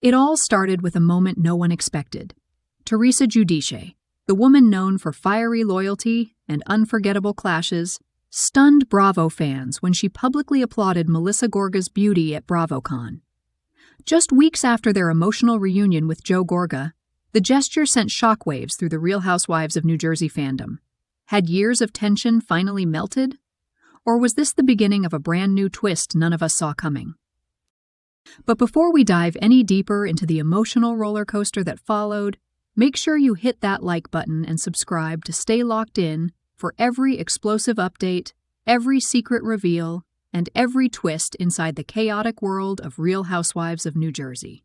It all started with a moment no one expected. Teresa Giudice, the woman known for fiery loyalty and unforgettable clashes, stunned Bravo fans when she publicly applauded Melissa Gorga's beauty at BravoCon. Just weeks after their emotional reunion with Joe Gorga, the gesture sent shockwaves through the Real Housewives of New Jersey fandom. Had years of tension finally melted? Or was this the beginning of a brand new twist none of us saw coming? But before we dive any deeper into the emotional roller coaster that followed, make sure you hit that like button and subscribe to stay locked in for every explosive update, every secret reveal, and every twist inside the chaotic world of Real Housewives of New Jersey.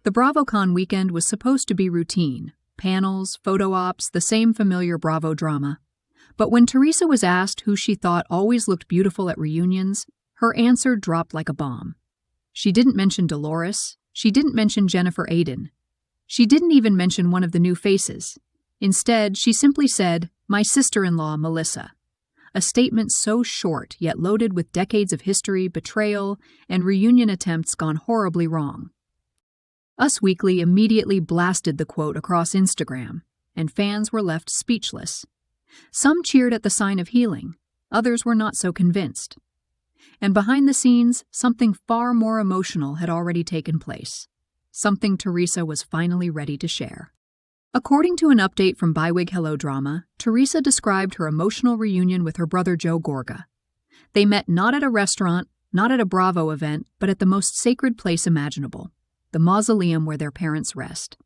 The BravoCon weekend was supposed to be routine, panels, photo ops, the same familiar Bravo drama. But when Teresa was asked who she thought always looked beautiful at reunions, her answer dropped like a bomb. She didn't mention Dolores. She didn't mention Jennifer Aydin. She didn't even mention one of the new faces. Instead, she simply said, "My sister-in-law, Melissa." A statement so short yet loaded with decades of history, betrayal, and reunion attempts gone horribly wrong. Us Weekly immediately blasted the quote across Instagram, and fans were left speechless. Some cheered at the sign of healing, others were not so convinced. And behind the scenes, something far more emotional had already taken place, something Teresa was finally ready to share. According to an update from Bywig Hello Drama, Teresa described her emotional reunion with her brother Joe Gorga. They met not at a restaurant, not at a Bravo event, but at the most sacred place imaginable, the mausoleum where their parents rest.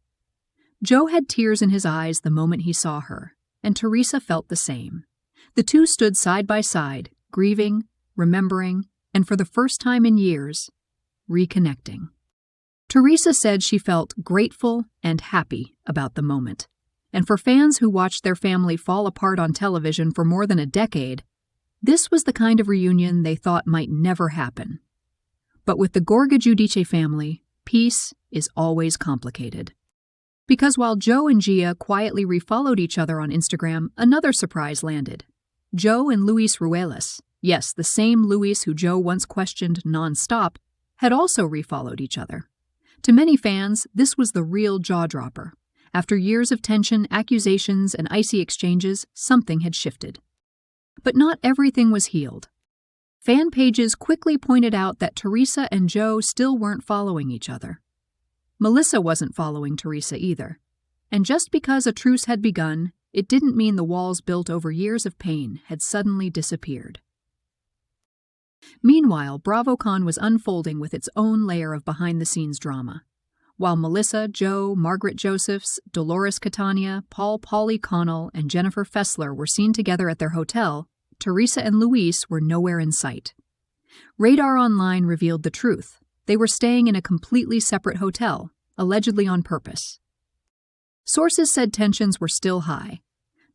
Joe had tears in his eyes the moment he saw her, and Teresa felt the same. The two stood side by side, grieving, remembering, and for the first time in years, reconnecting. Teresa said she felt grateful and happy about the moment. And for fans who watched their family fall apart on television for more than a decade, this was the kind of reunion they thought might never happen. But with the Gorga Giudice family, peace is always complicated. Because while Joe and Gia quietly refollowed each other on Instagram, another surprise landed. Joe and Luis Ruelas, yes, the same Luis who Joe once questioned nonstop, had also refollowed each other. To many fans, this was the real jaw-dropper. After years of tension, accusations, and icy exchanges, something had shifted. But not everything was healed. Fan pages quickly pointed out that Teresa and Joe still weren't following each other. Melissa wasn't following Teresa either. And just because a truce had begun, it didn't mean the walls built over years of pain had suddenly disappeared. Meanwhile, BravoCon was unfolding with its own layer of behind-the-scenes drama. While Melissa, Joe, Margaret Josephs, Dolores Catania, Paulie Connell, and Jennifer Fessler were seen together at their hotel, Teresa and Luis were nowhere in sight. Radar Online revealed the truth. They were staying in a completely separate hotel, allegedly on purpose. Sources said tensions were still high,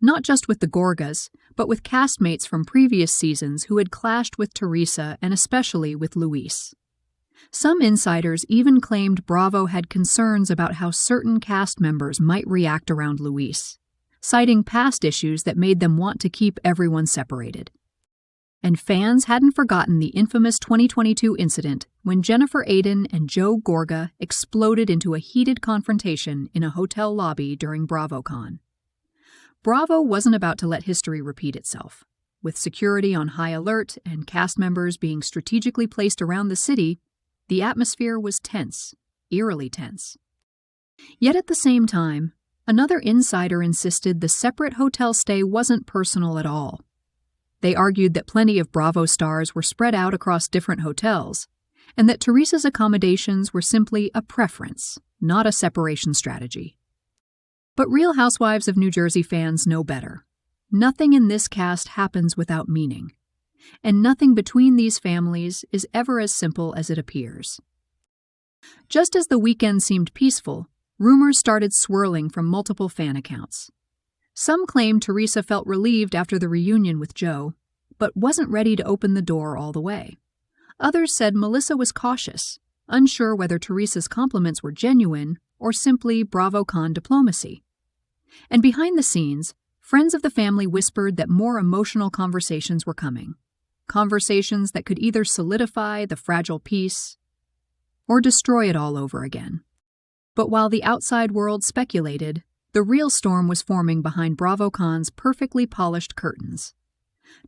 not just with the Gorgas, but with castmates from previous seasons who had clashed with Teresa and especially with Luis. Some insiders even claimed Bravo had concerns about how certain cast members might react around Luis, citing past issues that made them want to keep everyone separated. And fans hadn't forgotten the infamous 2022 incident when Jennifer Aydin and Joe Gorga exploded into a heated confrontation in a hotel lobby during BravoCon. Bravo wasn't about to let history repeat itself. With security on high alert and cast members being strategically placed around the city, the atmosphere was tense, eerily tense. Yet at the same time, another insider insisted the separate hotel stay wasn't personal at all. They argued that plenty of Bravo stars were spread out across different hotels, and that Teresa's accommodations were simply a preference, not a separation strategy. But Real Housewives of New Jersey fans know better. Nothing in this cast happens without meaning, and nothing between these families is ever as simple as it appears. Just as the weekend seemed peaceful, rumors started swirling from multiple fan accounts. Some claimed Teresa felt relieved after the reunion with Joe, but wasn't ready to open the door all the way. Others said Melissa was cautious, unsure whether Teresa's compliments were genuine or simply BravoCon diplomacy. And behind the scenes, friends of the family whispered that more emotional conversations were coming. Conversations that could either solidify the fragile peace or destroy it all over again. But while the outside world speculated, the real storm was forming behind BravoCon's perfectly polished curtains.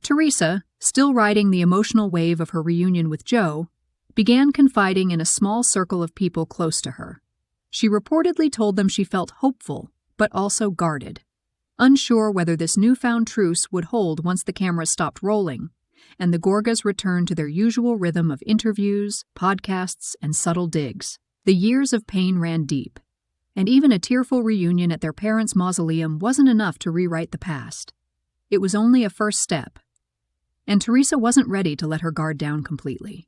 Teresa, still riding the emotional wave of her reunion with Joe, began confiding in a small circle of people close to her. She reportedly told them she felt hopeful, but also guarded, unsure whether this newfound truce would hold once the cameras stopped rolling, and the Gorgas returned to their usual rhythm of interviews, podcasts, and subtle digs. The years of pain ran deep, and even a tearful reunion at their parents' mausoleum wasn't enough to rewrite the past. It was only a first step, and Teresa wasn't ready to let her guard down completely.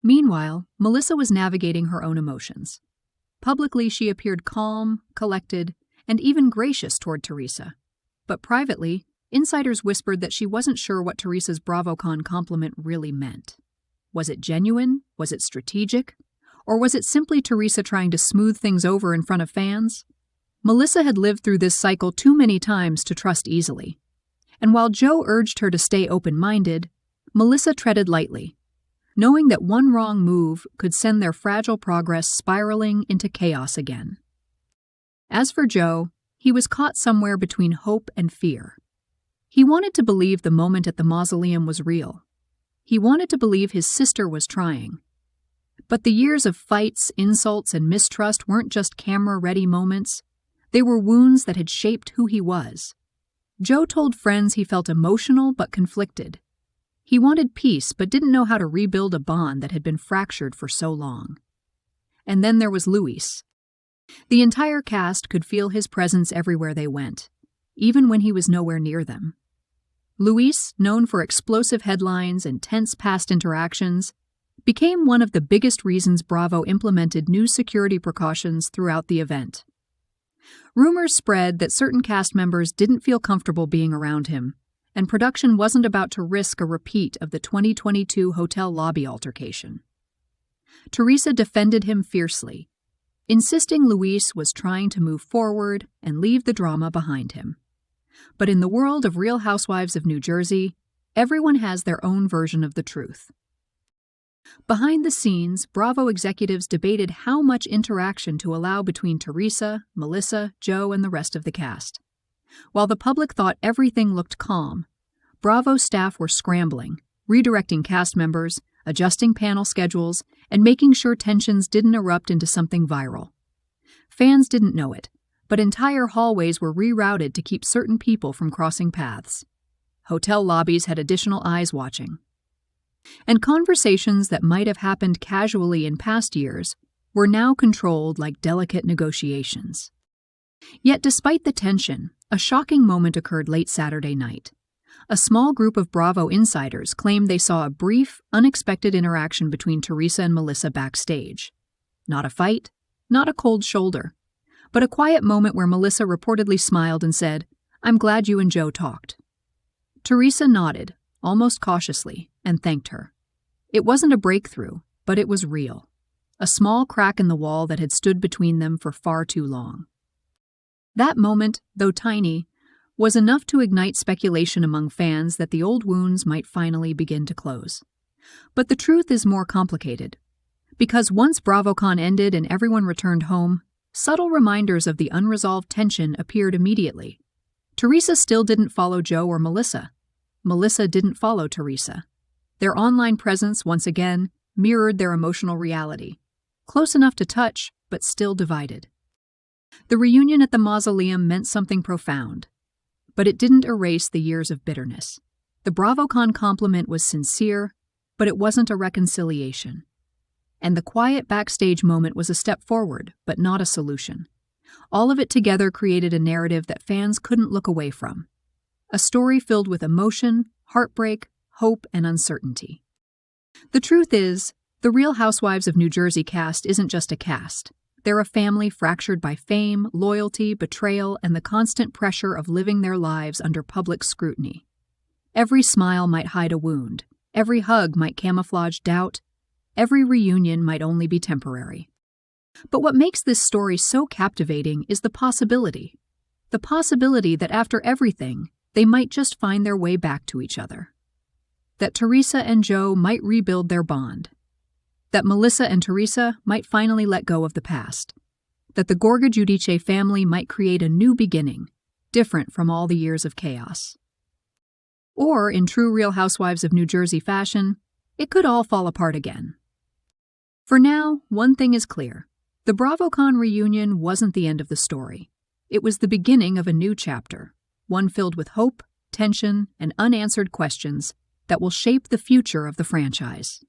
Meanwhile, Melissa was navigating her own emotions. Publicly, she appeared calm, collected, and even gracious toward Teresa. But privately, insiders whispered that she wasn't sure what Teresa's BravoCon compliment really meant. Was it genuine? Was it strategic? Or was it simply Teresa trying to smooth things over in front of fans? Melissa had lived through this cycle too many times to trust easily. And while Joe urged her to stay open-minded, Melissa treaded lightly, knowing that one wrong move could send their fragile progress spiraling into chaos again. As for Joe, he was caught somewhere between hope and fear. He wanted to believe the moment at the mausoleum was real. He wanted to believe his sister was trying. But the years of fights, insults, and mistrust weren't just camera-ready moments. They were wounds that had shaped who he was. Joe told friends he felt emotional but conflicted. He wanted peace but didn't know how to rebuild a bond that had been fractured for so long. And then there was Luis. The entire cast could feel his presence everywhere they went, even when he was nowhere near them. Luis, known for explosive headlines and tense past interactions, became one of the biggest reasons Bravo implemented new security precautions throughout the event. Rumors spread that certain cast members didn't feel comfortable being around him, and production wasn't about to risk a repeat of the 2022 hotel lobby altercation. Teresa defended him fiercely, insisting Luis was trying to move forward and leave the drama behind him. But in the world of Real Housewives of New Jersey, everyone has their own version of the truth. Behind the scenes, Bravo executives debated how much interaction to allow between Teresa, Melissa, Joe, and the rest of the cast. While the public thought everything looked calm, Bravo staff were scrambling, redirecting cast members, adjusting panel schedules, and making sure tensions didn't erupt into something viral. Fans didn't know it, but entire hallways were rerouted to keep certain people from crossing paths. Hotel lobbies had additional eyes watching. And conversations that might have happened casually in past years were now controlled like delicate negotiations. Yet despite the tension, a shocking moment occurred late Saturday night. A small group of Bravo insiders claimed they saw a brief, unexpected interaction between Teresa and Melissa backstage. Not a fight, not a cold shoulder, but a quiet moment where Melissa reportedly smiled and said, "I'm glad you and Joe talked." Teresa nodded, almost cautiously, and thanked her. It wasn't a breakthrough, but it was real. A small crack in the wall that had stood between them for far too long. That moment, though tiny, was enough to ignite speculation among fans that the old wounds might finally begin to close. But the truth is more complicated. Because once BravoCon ended and everyone returned home, subtle reminders of the unresolved tension appeared immediately. Teresa still didn't follow Joe or Melissa. Melissa didn't follow Teresa. Their online presence, once again, mirrored their emotional reality. Close enough to touch, but still divided. The reunion at the mausoleum meant something profound, but it didn't erase the years of bitterness. The BravoCon compliment was sincere, but it wasn't a reconciliation. And the quiet backstage moment was a step forward, but not a solution. All of it together created a narrative that fans couldn't look away from. A story filled with emotion, heartbreak, hope, and uncertainty. The truth is, the Real Housewives of New Jersey cast isn't just a cast. They're a family fractured by fame, loyalty, betrayal, and the constant pressure of living their lives under public scrutiny. Every smile might hide a wound. Every hug might camouflage doubt. Every reunion might only be temporary. But what makes this story so captivating is the possibility. The possibility that after everything, they might just find their way back to each other. That Teresa and Joe might rebuild their bond. that Melissa and Teresa might finally let go of the past, that the Gorga Giudice family might create a new beginning, different from all the years of chaos. Or, in true Real Housewives of New Jersey fashion, it could all fall apart again. For now, one thing is clear. The BravoCon reunion wasn't the end of the story. It was the beginning of a new chapter, one filled with hope, tension, and unanswered questions that will shape the future of the franchise.